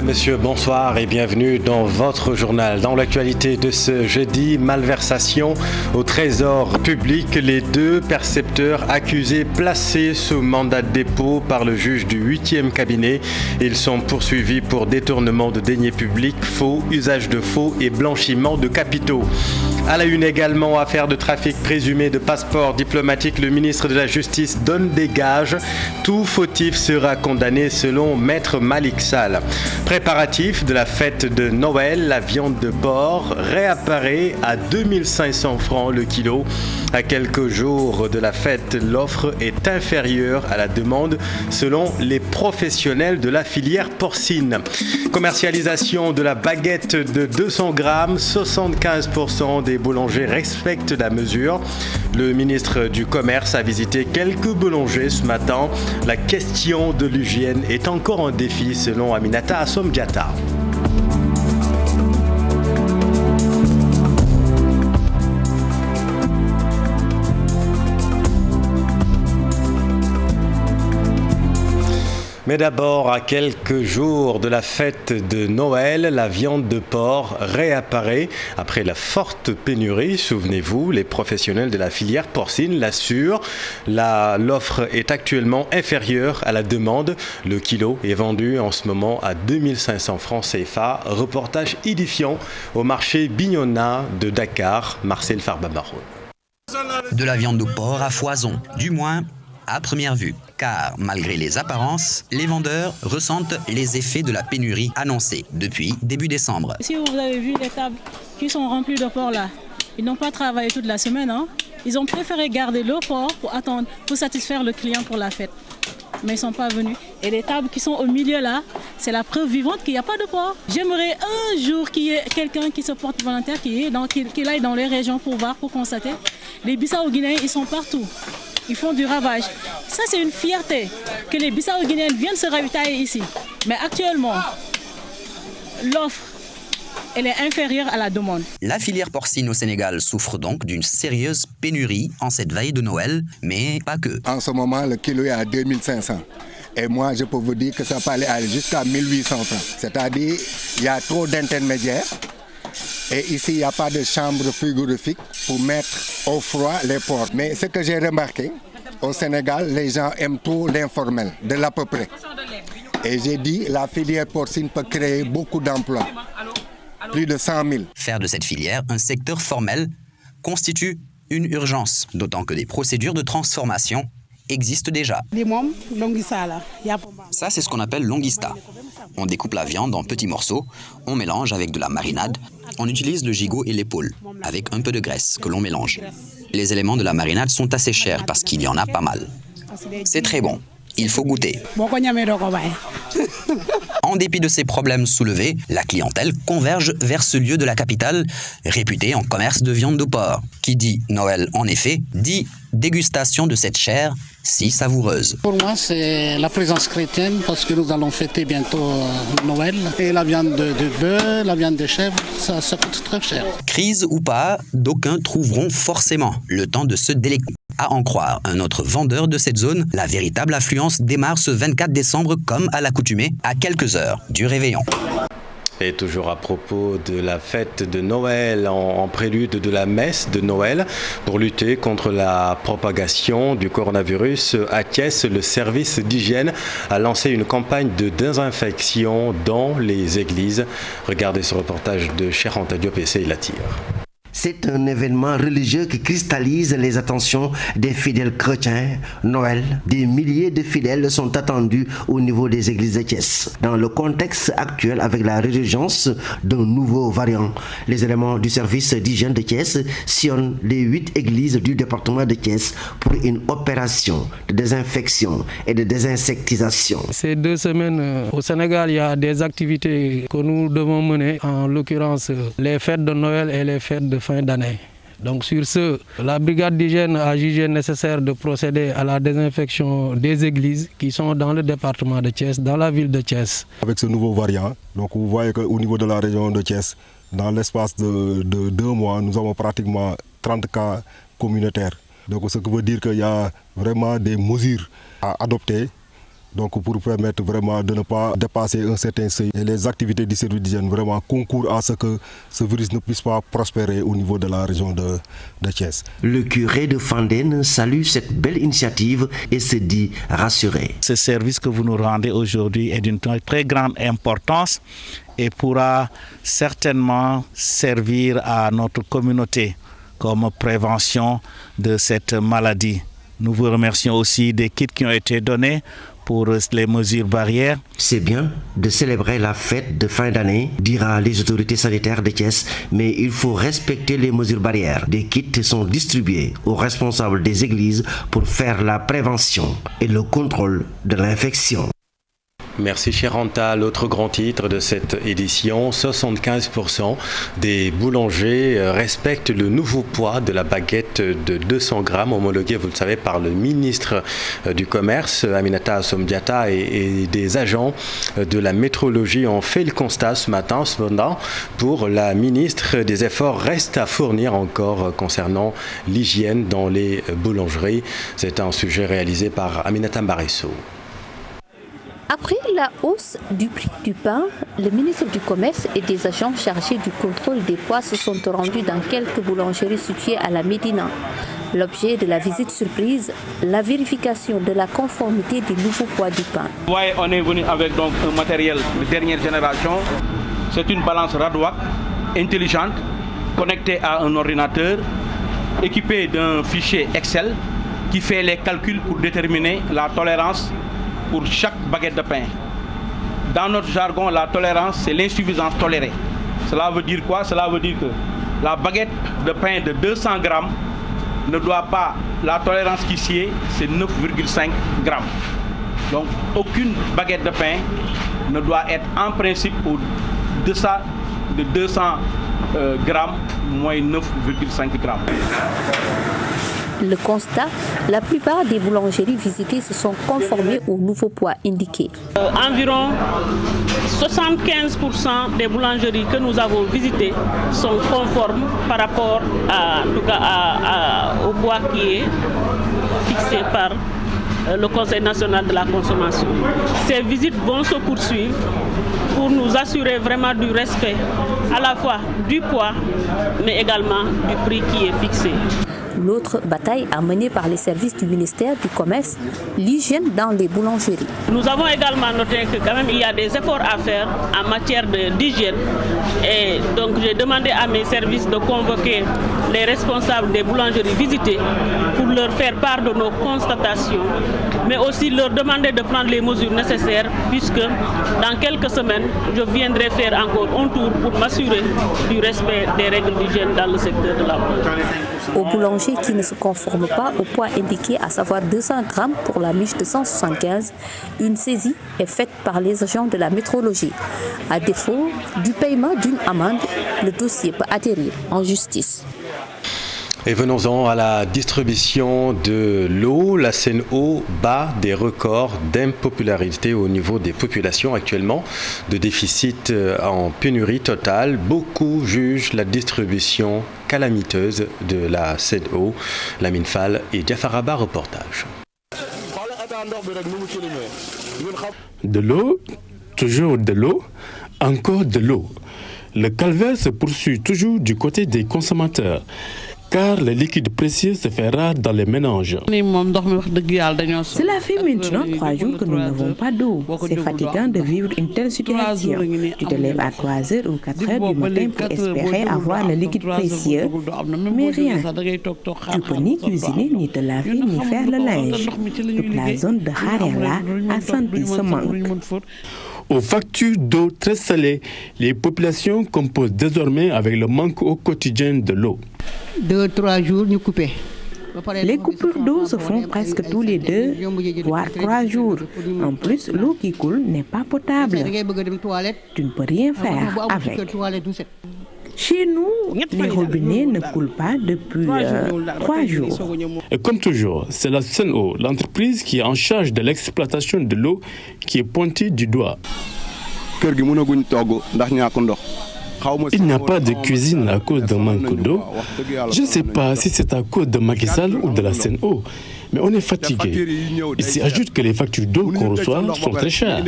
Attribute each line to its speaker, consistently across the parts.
Speaker 1: Mesdames, Messieurs, bonsoir et bienvenue dans votre journal. Dans l'actualité de ce jeudi, malversation au trésor public. Les deux percepteurs accusés placés sous mandat de dépôt par le juge du 8e cabinet. Ils sont poursuivis pour détournement de deniers publics, faux, usage de faux et blanchiment de capitaux. À la une également, affaire de trafic présumé de passeports diplomatiques, le ministre de la Justice donne des gages. Tout fautif sera condamné selon Maître Malik Sall. Préparatif de la fête de Noël, la viande de porc réapparaît à 2500 francs le kilo. À quelques jours de la fête, l'offre est inférieure à la demande selon les professionnels de la filière porcine. Commercialisation de la baguette de 200 grammes, 75% des boulangers respectent la mesure. Le ministre du Commerce a visité quelques boulangers ce matin. La question de l'hygiène est encore un défi selon Aminata Assomdiata. Mais d'abord, à quelques jours de la fête de Noël, la viande de porc réapparaît après la forte pénurie. Souvenez-vous, les professionnels de la filière porcine l'assurent. L'offre est actuellement inférieure à la demande. Le kilo est vendu en ce moment à 2500 francs CFA. Reportage édifiant au marché Bignona de Dakar. Marcel Farbamaro.
Speaker 2: De la viande de porc à foison, du moins à première vue. Car malgré les apparences, les vendeurs ressentent les effets de la pénurie annoncée depuis début décembre.
Speaker 3: Si vous avez vu les tables qui sont remplies de porc là, ils n'ont pas travaillé toute la semaine. Ils ont préféré garder le porc pour attendre, pour satisfaire le client pour la fête. Mais ils ne sont pas venus. Et les tables qui sont au milieu là, c'est la preuve vivante qu'il n'y a pas de porc. J'aimerais un jour qu'il y ait quelqu'un qui se porte volontaire, qu'il aille dans les régions pour voir, pour constater. Les Bissau-Guinéens, ils sont partout. Ils font du ravage. Ça, c'est une fierté que les Bissau-Guinéens viennent se ravitailler ici. Mais actuellement, l'offre, elle est inférieure à la demande.
Speaker 2: La filière porcine au Sénégal souffre donc d'une sérieuse pénurie en cette veille de Noël, mais pas que.
Speaker 4: En ce moment, le kilo est à 2500. Et moi, je peux vous dire que ça peut aller jusqu'à 1800 francs. C'est-à-dire il y a trop d'intermédiaires. Et ici, il n'y a pas de chambre frigorifique pour mettre au froid les porcs. Mais ce que j'ai remarqué, au Sénégal, les gens aiment trop l'informel, de l'à peu près. Et j'ai dit, la filière porcine peut créer beaucoup d'emplois, plus de 100 000.
Speaker 2: Faire de cette filière un secteur formel constitue une urgence, d'autant que des procédures de transformation existent déjà. Ça, c'est ce qu'on appelle longista. On découpe la viande en petits morceaux, on mélange avec de la marinade, on utilise le gigot et l'épaule, avec un peu de graisse que l'on mélange. Les éléments de la marinade sont assez chers parce qu'il y en a pas mal. C'est très bon, il faut goûter. En dépit de ces problèmes soulevés, la clientèle converge vers ce lieu de la capitale, réputé en commerce de viande de porc. Qui dit Noël, en effet, dit dégustation de cette chair si savoureuse.
Speaker 5: Pour moi, c'est la présence chrétienne parce que nous allons fêter bientôt Noël. Et la viande de bœuf, la viande de chèvre, ça coûte très cher.
Speaker 2: Crise ou pas, d'aucuns trouveront forcément le temps de se délecter. À en croire un autre vendeur de cette zone, la véritable affluence démarre ce 24 décembre comme à l'accoutumée, à quelques heures du réveillon.
Speaker 1: Et toujours à propos de la fête de Noël, en prélude de la messe de Noël, pour lutter contre la propagation du coronavirus, à Thiès, le service d'hygiène a lancé une campagne de désinfection dans les églises. Regardez ce reportage de Cheikh Anta Diop et Sey Latir.
Speaker 6: C'est un événement religieux qui cristallise les attentions des fidèles chrétiens. Noël, des milliers de fidèles sont attendus au niveau des églises de Thiès. Dans le contexte actuel avec la résurgence d'un nouveau variant, les éléments du service d'hygiène de Thiès sillonnent les 8 églises du département de Thiès pour une opération de désinfection et de désinsectisation.
Speaker 7: Ces 2 semaines, au Sénégal, il y a des activités que nous devons mener, en l'occurrence les fêtes de Noël et les fêtes de fin d'année. Donc sur ce, la brigade d'hygiène a jugé nécessaire de procéder à la désinfection des églises qui sont dans le département de Thiès, dans la ville de Thiès.
Speaker 8: Avec ce nouveau variant, donc vous voyez qu'au niveau de la région de Thiès, dans l'espace de 2 mois, nous avons pratiquement 30 cas communautaires. Donc ce qui veut dire qu'il y a vraiment des mesures à adopter Donc pour permettre vraiment de ne pas dépasser un certain seuil. Et les activités du service d'hygiène vraiment concourent à ce que ce virus ne puisse pas prospérer au niveau de la région de Thiès.
Speaker 6: Le curé de Fandène salue cette belle initiative et se dit rassuré.
Speaker 9: Ce service que vous nous rendez aujourd'hui est d'une très grande importance et pourra certainement servir à notre communauté comme prévention de cette maladie. Nous vous remercions aussi des kits qui ont été donnés pour les mesures barrières.
Speaker 6: C'est bien de célébrer la fête de fin d'année, dira les autorités sanitaires de Thiès, mais il faut respecter les mesures barrières. Des kits sont distribués aux responsables des églises pour faire la prévention et le contrôle de l'infection.
Speaker 1: Merci Chéranta. L'autre grand titre de cette édition, 75% des boulangers respectent le nouveau poids de la baguette de 200 grammes homologuée, vous le savez, par le ministre du Commerce, Aminata Assome Diatta, et des agents de la métrologie ont fait le constat ce matin. Cependant, pour la ministre, des efforts restent à fournir encore concernant l'hygiène dans les boulangeries. C'est un sujet réalisé par Aminata Mbarisso.
Speaker 10: Après la hausse du prix du pain, le ministre du Commerce et des agents chargés du contrôle des poids se sont rendus dans quelques boulangeries situées à la Médina. L'objet de la visite surprise, la vérification de la conformité du nouveau poids du pain.
Speaker 11: Ouais, on est venu avec donc un matériel de dernière génération. C'est une balance Radwak intelligente, connectée à un ordinateur, équipée d'un fichier Excel qui fait les calculs pour déterminer la tolérance pour chaque baguette de pain. Dans notre jargon, la tolérance, c'est l'insuffisance tolérée. Cela veut dire quoi? Cela veut dire que la baguette de pain de 200 grammes ne doit pas, la tolérance qui s'y est, c'est 9,5 grammes. Donc, aucune baguette de pain ne doit être en principe au-deçà de 200 grammes, moins 9,5 grammes.
Speaker 10: Le constat, la plupart des boulangeries visitées se sont conformées au nouveau poids indiqué.
Speaker 3: Environ 75% des boulangeries que nous avons visitées sont conformes par rapport au poids qui est fixé par le Conseil national de la consommation. Ces visites vont se poursuivre pour nous assurer vraiment du respect à la fois du poids mais également du prix qui est fixé.
Speaker 10: L'autre bataille menée par les services du ministère du Commerce, l'hygiène dans les boulangeries.
Speaker 3: Nous avons également noté que quand même il y a des efforts à faire en matière d'hygiène. Et donc j'ai demandé à mes services de convoquer les responsables des boulangeries visitées pour leur faire part de nos constatations, mais aussi leur demander de prendre les mesures nécessaires puisque dans quelques semaines, je viendrai faire encore un tour pour m'assurer du respect des règles d'hygiène dans le secteur de la boulangerie.
Speaker 10: Aux boulangers qui ne se conforment pas au poids indiqué, à savoir 200 grammes pour la miche de 175, une saisie est faite par les agents de la métrologie. À défaut du paiement d'une amende, le dossier peut atterrir en justice.
Speaker 1: Et venons-en à la distribution de l'eau. La Sen'Eau bat des records d'impopularité au niveau des populations actuellement, de déficit en pénurie totale. Beaucoup jugent la distribution calamiteuse de la Sen'Eau. Lamine Fall et Diafaraba, reportage.
Speaker 12: De l'eau, toujours de l'eau, encore de l'eau. Le calvaire se poursuit toujours du côté des consommateurs, car le liquide précieux se fait rare dans les ménages.
Speaker 13: Cela fait maintenant 3 jours que nous n'avons pas d'eau. C'est fatigant de vivre une telle situation. Tu te lèves à 3h ou 4h du matin pour espérer avoir le liquide précieux, mais rien. Tu peux ni cuisiner, ni te laver, ni faire le linge. Toute la zone de Harela a senti ce manque.
Speaker 12: Aux factures d'eau très salées, les populations composent désormais avec le manque au quotidien de l'eau.
Speaker 13: 2-3 jours, nous coupons. Les coupures d'eau se font presque tous les 2, voire 3 jours. En plus, l'eau qui coule n'est pas potable. Tu ne peux rien faire avec. Chez nous, les robinets ne coulent pas depuis 3 jours.
Speaker 12: Et comme toujours, c'est la Sen'Eau, l'entreprise qui est en charge de l'exploitation de l'eau, qui est pointée du doigt. Il n'y a pas de cuisine à cause d'un manque d'eau. Je ne sais pas si c'est à cause de Macky Sall ou de la Sen'Eau, mais on est fatigué. Il s'y ajoute que les factures d'eau qu'on reçoit sont très chères.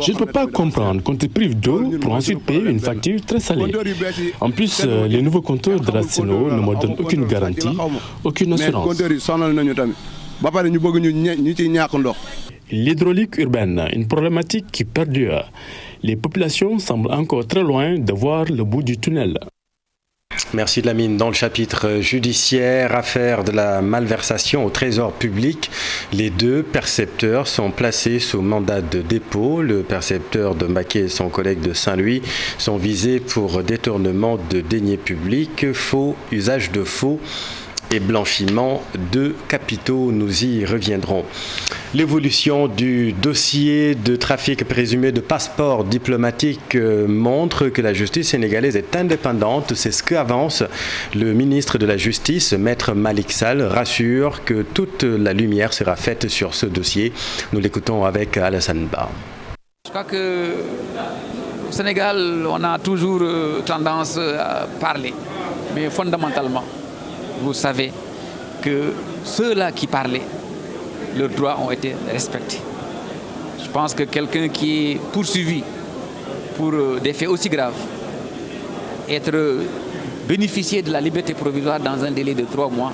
Speaker 12: Je ne peux pas comprendre qu'on te prive d'eau pour ensuite payer une facture très salée. En plus, les nouveaux compteurs de la Sen'Eau ne me donnent aucune garantie, aucune assurance. L'hydraulique urbaine, une problématique qui perdure. Les populations semblent encore très loin de voir le bout du tunnel.
Speaker 1: Merci Lamine. Dans le chapitre judiciaire, affaire de la malversation au trésor public, les deux percepteurs sont placés sous mandat de dépôt. Le percepteur de Mbacké et son collègue de Saint-Louis sont visés pour détournement de deniers publics, faux, usage de faux et blanchiment de capitaux. Nous y reviendrons. L'évolution du dossier de trafic présumé de passeports diplomatiques montre que la justice sénégalaise est indépendante. C'est ce qu'avance le ministre de la Justice, Maître Malick Sall, rassure que toute la lumière sera faite sur ce dossier. Nous l'écoutons avec Alassane Ba.
Speaker 14: Je crois qu'au Sénégal, on a toujours tendance à parler, mais fondamentalement, vous savez que ceux-là qui parlaient, leurs droits ont été respectés. Je pense que quelqu'un qui est poursuivi pour des faits aussi graves, être bénéficié de la liberté provisoire dans un délai de 3 mois,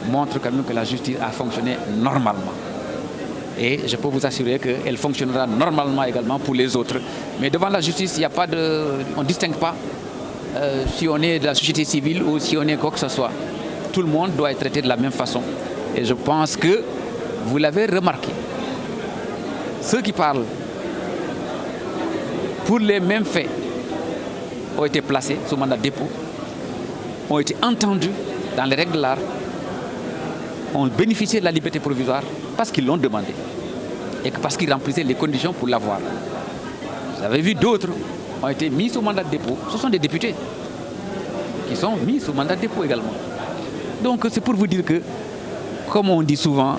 Speaker 14: montre quand même que la justice a fonctionné normalement. Et je peux vous assurer qu'elle fonctionnera normalement également pour les autres. Mais devant la justice, il n'y a pas de... on ne distingue pas si on est de la société civile ou si on est quoi que ce soit. Tout le monde doit être traité de la même façon. Et je pense que vous l'avez remarqué. Ceux qui parlent pour les mêmes faits ont été placés sous mandat de dépôt, ont été entendus dans les règles de l'art, ont bénéficié de la liberté provisoire parce qu'ils l'ont demandé et parce qu'ils remplissaient les conditions pour l'avoir. Vous avez vu d'autres ont été mis sous mandat de dépôt. Ce sont des députés qui sont mis sous mandat de dépôt également. Donc c'est pour vous dire que, comme on dit souvent,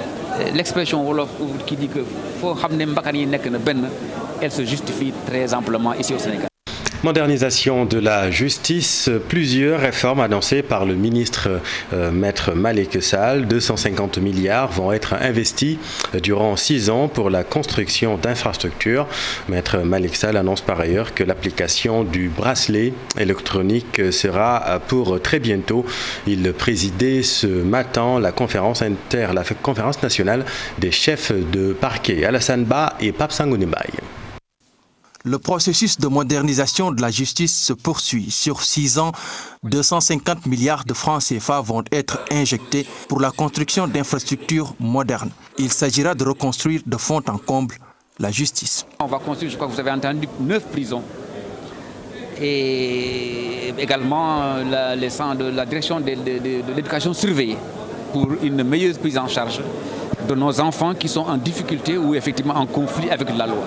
Speaker 14: l'expression Wolof qui dit que faut xamné mbakan yi nek na ben, elle se justifie très amplement ici au Sénégal.
Speaker 1: Modernisation de la justice, plusieurs réformes annoncées par le ministre Maître Malick Sall. 250 milliards vont être investis durant 6 ans pour la construction d'infrastructures. Maître Malick Sall annonce par ailleurs que l'application du bracelet électronique sera pour très bientôt. Il présidait ce matin la conférence nationale des chefs de parquet. Alassane Ba et Pape Sangoné Mbaye.
Speaker 15: Le processus de modernisation de la justice se poursuit. Sur 6 ans, 250 milliards de francs CFA vont être injectés pour la construction d'infrastructures modernes. Il s'agira de reconstruire de fond en comble la justice.
Speaker 14: On va construire, je crois que vous avez entendu, 9 prisons. Et également la direction de l'éducation surveillée pour une meilleure prise en charge de nos enfants qui sont en difficulté ou effectivement en conflit avec la loi.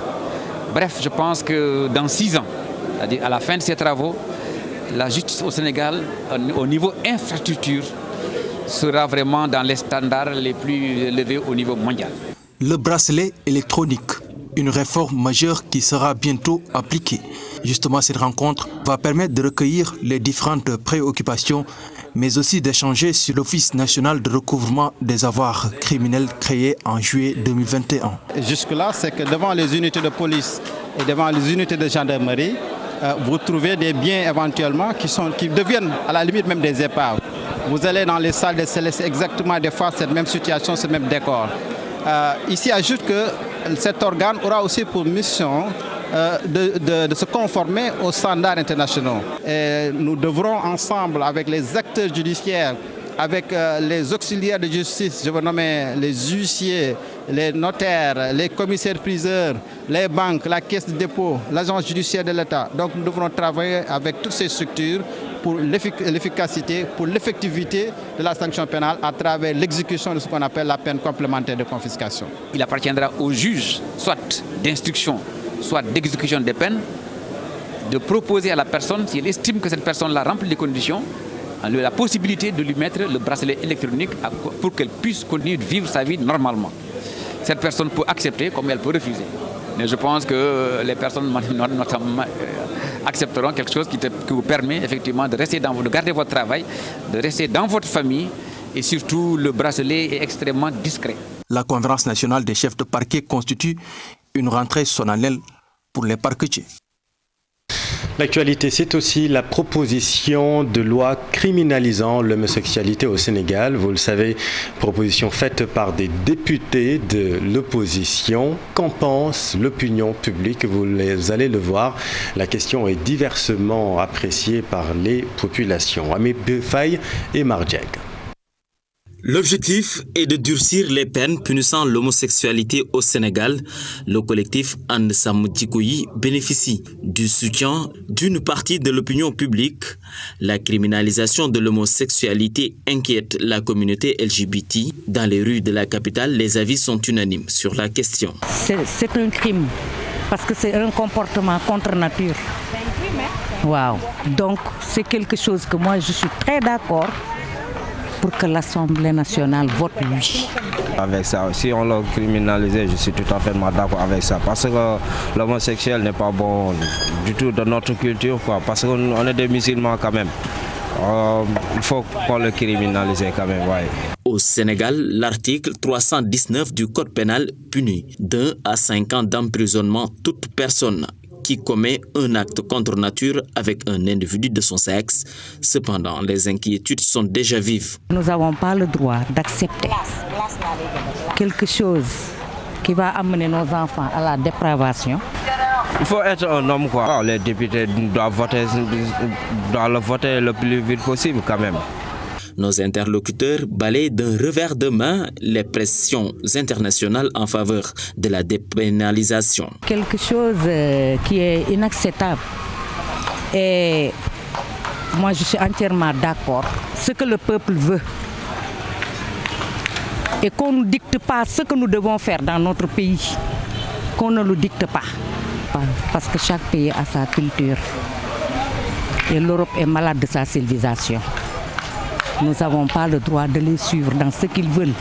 Speaker 14: Bref, je pense que dans 6 ans, c'est-à-dire à la fin de ces travaux, la justice au Sénégal, au niveau infrastructure, sera vraiment dans les standards les plus élevés au niveau mondial.
Speaker 15: Le bracelet électronique, une réforme majeure qui sera bientôt appliquée. Justement, cette rencontre va permettre de recueillir les différentes préoccupations, mais aussi d'échanger sur l'Office national de recouvrement des avoirs criminels créé en juillet 2021.
Speaker 16: Jusque-là, c'est que devant les unités de police et devant les unités de gendarmerie, vous trouvez des biens éventuellement qui deviennent à la limite même des épaves. Vous allez dans les salles de CLS, exactement des fois cette même situation, ce même décor. Ici, ajoute que cet organe aura aussi pour mission de se conformer aux standards internationaux. Et nous devrons ensemble, avec les acteurs judiciaires, avec les auxiliaires de justice, je veux nommer les huissiers, les notaires, les commissaires-priseurs, les banques, la caisse de dépôt, l'agence judiciaire de l'État. Donc nous devrons travailler avec toutes ces structures pour l'efficacité, pour l'effectivité de la sanction pénale à travers l'exécution de ce qu'on appelle la peine complémentaire de confiscation.
Speaker 14: Il appartiendra au juge, soit d'instruction, soit d'exécution des peines, de proposer à la personne, si elle estime que cette personne-là remplit les conditions, la possibilité de lui mettre le bracelet électronique pour qu'elle puisse continuer de vivre sa vie normalement. Cette personne peut accepter comme elle peut refuser. Mais je pense que les personnes, notamment accepteront quelque chose qui vous permet effectivement de rester de garder votre travail, de rester dans votre famille et surtout le bracelet est extrêmement discret.
Speaker 15: La conférence nationale des chefs de parquet constitue une rentrée solennelle pour les parquetiers.
Speaker 1: L'actualité, c'est aussi la proposition de loi criminalisant l'homosexualité au Sénégal. Vous le savez, proposition faite par des députés de l'opposition. Qu'en pense l'opinion publique? Vous allez le voir. La question est diversement appréciée par les populations. Hamid Faye et Mardiag.
Speaker 17: L'objectif est de durcir les peines punissant l'homosexualité au Sénégal. Le collectif And Sam Djikoyi bénéficie du soutien d'une partie de l'opinion publique. La criminalisation de l'homosexualité inquiète la communauté LGBT. Dans les rues de la capitale, les avis sont unanimes sur la question.
Speaker 18: C'est un crime parce que c'est un comportement contre nature. Wow. Donc c'est quelque chose que moi je suis très d'accord pour que l'Assemblée nationale vote oui.
Speaker 19: Avec ça, si on l'a criminalisé, je suis tout à fait d'accord avec ça. Parce que l'homosexuel n'est pas bon du tout dans notre culture, quoi. Parce qu'on est des musulmans quand même. Il faut qu'on le criminalise quand même. Ouais.
Speaker 17: Au Sénégal, l'article 319 du Code pénal punit d'1 à 5 ans d'emprisonnement toute personne qui commet un acte contre nature avec un individu de son sexe. Cependant, les inquiétudes sont déjà vives.
Speaker 18: Nous n'avons pas le droit d'accepter quelque chose qui va amener nos enfants à la dépravation.
Speaker 19: Il faut être un homme, quoi. Les députés doivent le voter le plus vite possible quand même.
Speaker 17: Nos interlocuteurs balayent d'un revers de main les pressions internationales en faveur de la dépénalisation.
Speaker 18: Quelque chose qui est inacceptable. Et moi, je suis entièrement d'accord. Ce que le peuple veut. Et qu'on ne nous dicte pas ce que nous devons faire dans notre pays. Qu'on ne le dicte pas. Parce que chaque pays a sa culture. Et l'Europe est malade de sa civilisation. Nous n'avons pas le droit de les suivre dans ce qu'ils veulent.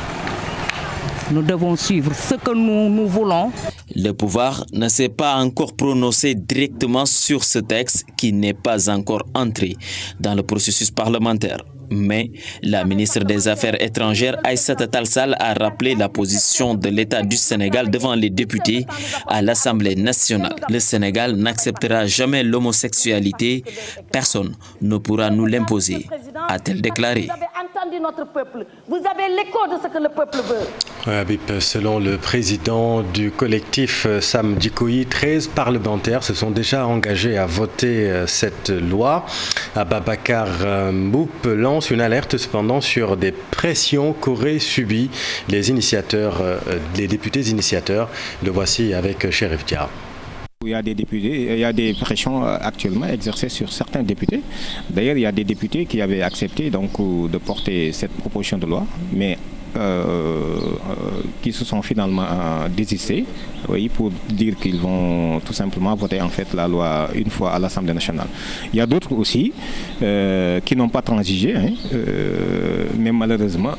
Speaker 18: Nous devons suivre ce que nous voulons.
Speaker 17: Le pouvoir ne s'est pas encore prononcé directement sur ce texte qui n'est pas encore entré dans le processus parlementaire. Mais la ministre des Affaires étrangères, Aïssata Tall Sall, a rappelé la position de l'État du Sénégal devant les députés à l'Assemblée nationale. Le Sénégal n'acceptera jamais l'homosexualité. Personne ne pourra nous l'imposer, a-t-elle déclaré.
Speaker 20: Notre peuple. Vous avez l'écho de ce que le peuple veut.
Speaker 1: Selon le président du collectif Sam Djikoyi, 13 parlementaires se sont déjà engagés à voter cette loi. Ababakar Mboup lance une alerte cependant sur des pressions qu'auraient subies les députés initiateurs. Le voici avec Chérif Dia.
Speaker 21: Il y a des députés, il y a des pressions actuellement exercées sur certains députés. D'ailleurs, il y a des députés qui avaient accepté donc de porter cette proposition de loi, mais qui se sont finalement désistés, oui, pour dire qu'ils vont tout simplement voter en fait la loi une fois à l'Assemblée nationale. Il y a d'autres aussi qui n'ont pas transigé, mais malheureusement.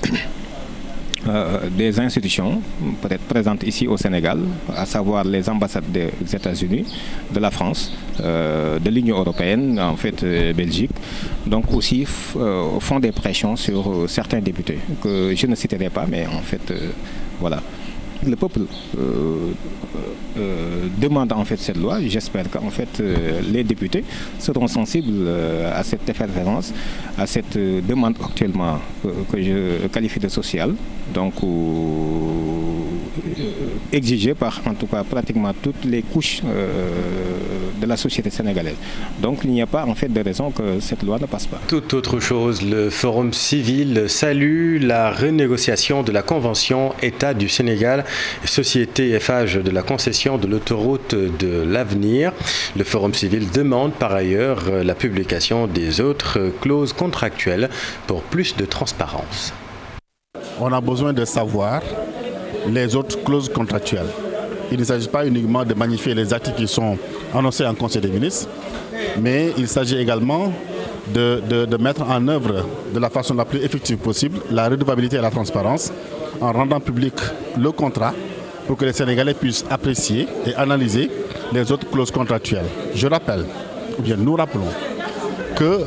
Speaker 21: Des institutions peut-être présentes ici au Sénégal, à savoir les ambassades des États-Unis, de la France, de l'Union européenne, en fait Belgique, donc aussi font des pressions sur certains députés que je ne citerai pas, mais en fait voilà. Le peuple demande en fait cette loi. J'espère qu'en fait les députés seront sensibles à cette effervescence, à cette demande actuellement que je qualifie de sociale, donc exigée par en tout cas pratiquement toutes les couches de la société sénégalaise. Donc il n'y a pas en fait de raison que cette loi ne passe pas.
Speaker 1: Toute autre chose, le Forum civil salue la renégociation de la convention État du Sénégal, société FH de la concession de l'autoroute de l'avenir. Le Forum civil demande par ailleurs la publication des autres clauses contractuelles pour plus de transparence.
Speaker 22: On a besoin de savoir les autres clauses contractuelles. Il ne s'agit pas uniquement de magnifier les articles qui sont annoncés en Conseil des ministres, mais il s'agit également de mettre en œuvre de la façon la plus effective possible la redevabilité et la transparence en rendant public le contrat pour que les Sénégalais puissent apprécier et analyser les autres clauses contractuelles. Je rappelle bien nous rappelons que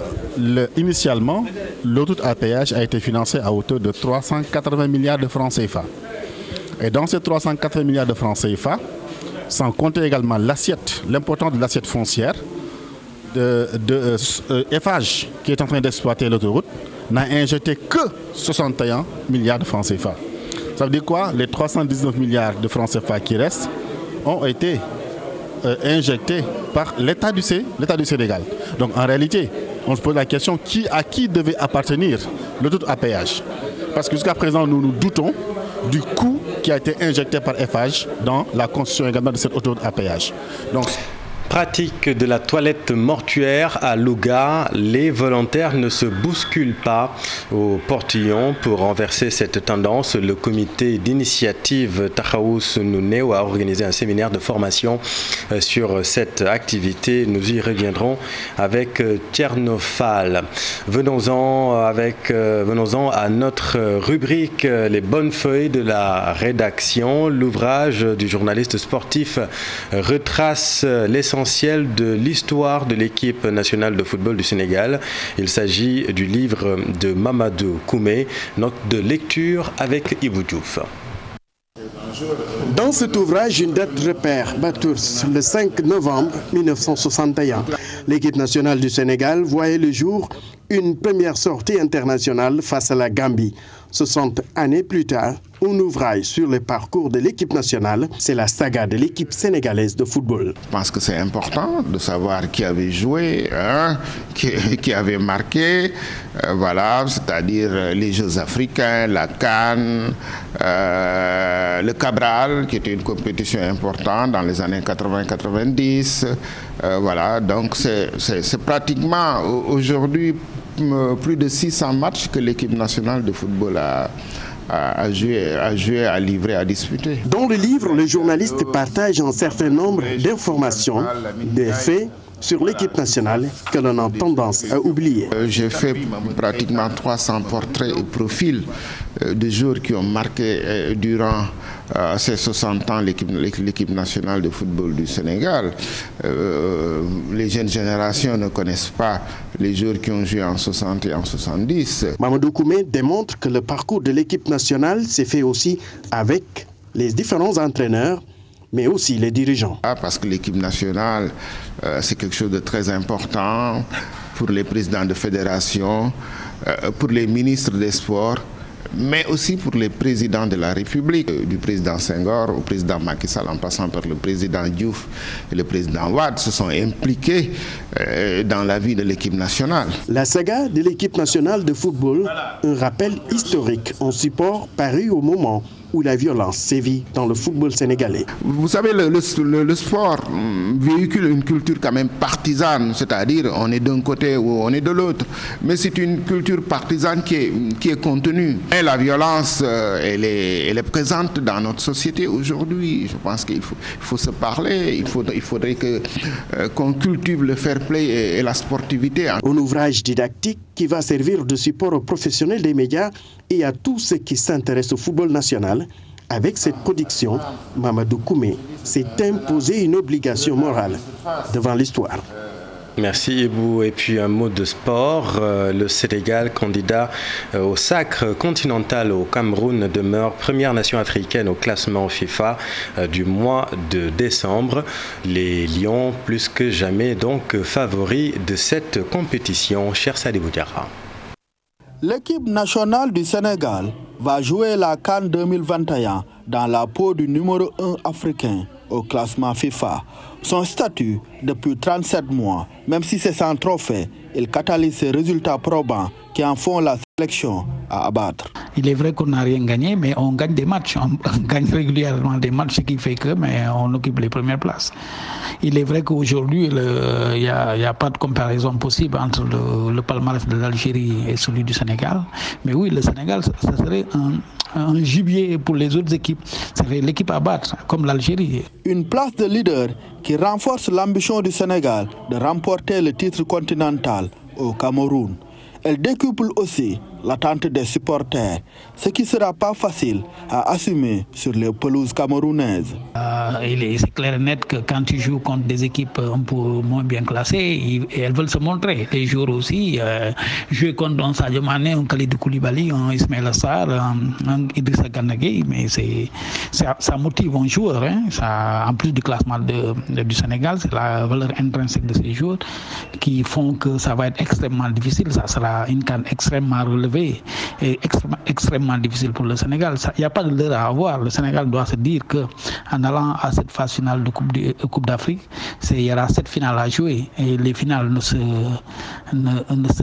Speaker 22: initialement, l'autoroute à péage a été financée à hauteur de 380 milliards de francs CFA. Et dans ces 380 milliards de francs CFA, sans compter également l'importance de l'assiette foncière, Eiffage, qui est en train d'exploiter l'autoroute, n'a injecté que 61 milliards de francs CFA. Ça veut dire quoi? Les 319 milliards de francs CFA qui restent ont été injectés par l'État du Sénégal. Donc en réalité, on se pose la question à qui devait appartenir l'autoroute à péage? Parce que jusqu'à présent, nous nous doutons du coût qui a été injecté par Eiffage dans la construction également de cette autoroute à péage. Donc,
Speaker 1: pratique de la toilette mortuaire à Louga, les volontaires ne se bousculent pas au portillon. Pour renverser cette tendance, le comité d'initiative Taxawu Sunu Néew a organisé un séminaire de formation sur cette activité. Nous y reviendrons avec Thierno Fall. Venons-en à notre rubrique Les bonnes feuilles de la rédaction. L'ouvrage du journaliste sportif retrace l'essentiel de l'histoire de l'équipe nationale de football du Sénégal. Il s'agit du livre de Mamadou Koumé, note de lecture avec Ibou Diouf.
Speaker 4: Dans cet ouvrage, une date repère Batours, le 5 novembre 1961. L'équipe nationale du Sénégal voyait le jour une première sortie internationale face à la Gambie. 60 années plus tard, un ouvrage sur le parcours de l'équipe nationale, c'est la saga de l'équipe sénégalaise de football.
Speaker 5: Je pense que c'est important de savoir qui avait joué, qui avait marqué, voilà, c'est-à-dire les Jeux africains, la CAN, le Cabral, qui était une compétition importante dans les années 80-90. Voilà, donc c'est pratiquement aujourd'hui plus de 600 matchs que l'équipe nationale de football a joué, à livrer, à disputer.
Speaker 4: Dans le livre, le journaliste partage un certain nombre d'informations, des faits sur l'équipe nationale que l'on a tendance à oublier.
Speaker 5: J'ai fait pratiquement 300 portraits et profils de joueurs qui ont marqué durant ces 60 ans l'équipe nationale de football du Sénégal. Les jeunes générations ne connaissent pas les joueurs qui ont joué en 60 et en 70.
Speaker 4: Mamadou Koumé démontre que le parcours de l'équipe nationale s'est fait aussi avec les différents entraîneurs, mais aussi les dirigeants.
Speaker 5: Parce que l'équipe nationale, c'est quelque chose de très important pour les présidents de fédération, pour les ministres des sports, mais aussi pour les présidents de la République, du président Senghor au président Macky Sall, en passant par le président Diouf et le président Wade, se sont impliqués dans la vie de l'équipe nationale.
Speaker 4: La saga de l'équipe nationale de football, un rappel historique, un support paru au moment où la violence sévit dans le football sénégalais.
Speaker 5: Vous savez, le sport véhicule une culture quand même partisane, c'est-à-dire on est d'un côté ou on est de l'autre, mais c'est une culture partisane qui est contenue. Et la violence, elle est présente dans notre société aujourd'hui. Je pense qu'il faut se parler, il faudrait qu'on cultive le fair play et la sportivité.
Speaker 4: Un ouvrage didactique qui va servir de support aux professionnels des médias et à tous ceux qui s'intéressent au football national. Avec cette production, Mamadou Koumé s'est imposé une obligation morale devant l'histoire.
Speaker 1: Merci Ibou. Et puis un mot de sport. Le Sénégal, candidat au sacre continental au Cameroun, demeure première nation africaine au classement FIFA du mois de décembre. Les Lions, plus que jamais, donc favoris de cette compétition. Cher Sadibou Diarra.
Speaker 23: L'équipe nationale du Sénégal va jouer la CAN 2021 dans la peau du numéro 1 africain au classement FIFA. Son statut depuis 37 mois, même si c'est sans trophée, il catalyse ses résultats probants qui en font la sélection à abattre.
Speaker 24: Il est vrai qu'on n'a rien gagné, mais on gagne des matchs. On gagne régulièrement des matchs, ce qui fait que on occupe les premières places. Il est vrai qu'aujourd'hui, il n'y a pas de comparaison possible entre le palmarès de l'Algérie et celui du Sénégal. Mais oui, le Sénégal, ça serait un gibier pour les autres équipes. Ça serait l'équipe à battre, comme l'Algérie.
Speaker 23: Une place de leader qui renforce l'ambition du Sénégal de remporter le titre continental au Cameroun. Elle décuple aussi l'attente des supporters, ce qui ne sera pas facile à assumer sur les pelouses camerounaises.
Speaker 24: C'est clair et net que quand tu joues contre des équipes un peu moins bien classées, elles veulent se montrer. Les joueurs aussi, jouer contre un Sadio Mané, un Kalidou Koulibaly, un Ismaïla Sarr, un Idrissa Gana Gueye, mais ça motive un joueur. En plus du classement du Sénégal, c'est la valeur intrinsèque de ces joueurs qui font que ça va être extrêmement difficile. Ça sera une CAN extrêmement relevée et extrêmement difficile pour le Sénégal. Il n'y a pas de l'heure à avoir. Le Sénégal doit se dire qu'en allant à cette phase finale de Coupe d'Afrique, il y aura 7 finales à jouer et les finales ne se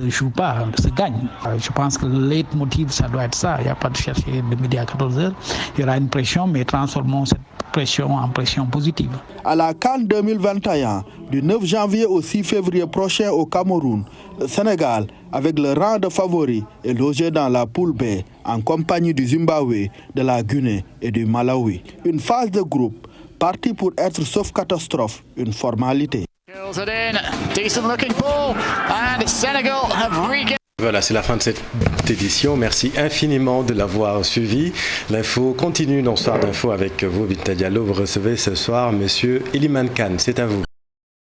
Speaker 24: jouent pas, ne se gagnent. Je pense que le leitmotiv, ça doit être ça. Il n'y a pas de chercher de midi à 14h. Il y aura une pression, mais transformons cette pression en pression positive.
Speaker 23: À la CAN 2021, du 9 janvier au 6 février prochain au Cameroun, le Sénégal, avec le rang de favori, est logé dans la poule B en compagnie du Zimbabwe, de la Guinée et du Malawi. Une phase de groupe partie pour être sauf catastrophe, une formalité.
Speaker 1: Voilà, c'est la fin de cette édition. Merci infiniment de l'avoir suivi. L'info continue dans Soir d'Info avec vous, Binta Diallo. Vous recevez ce soir Monsieur Elimane Kane. C'est à vous.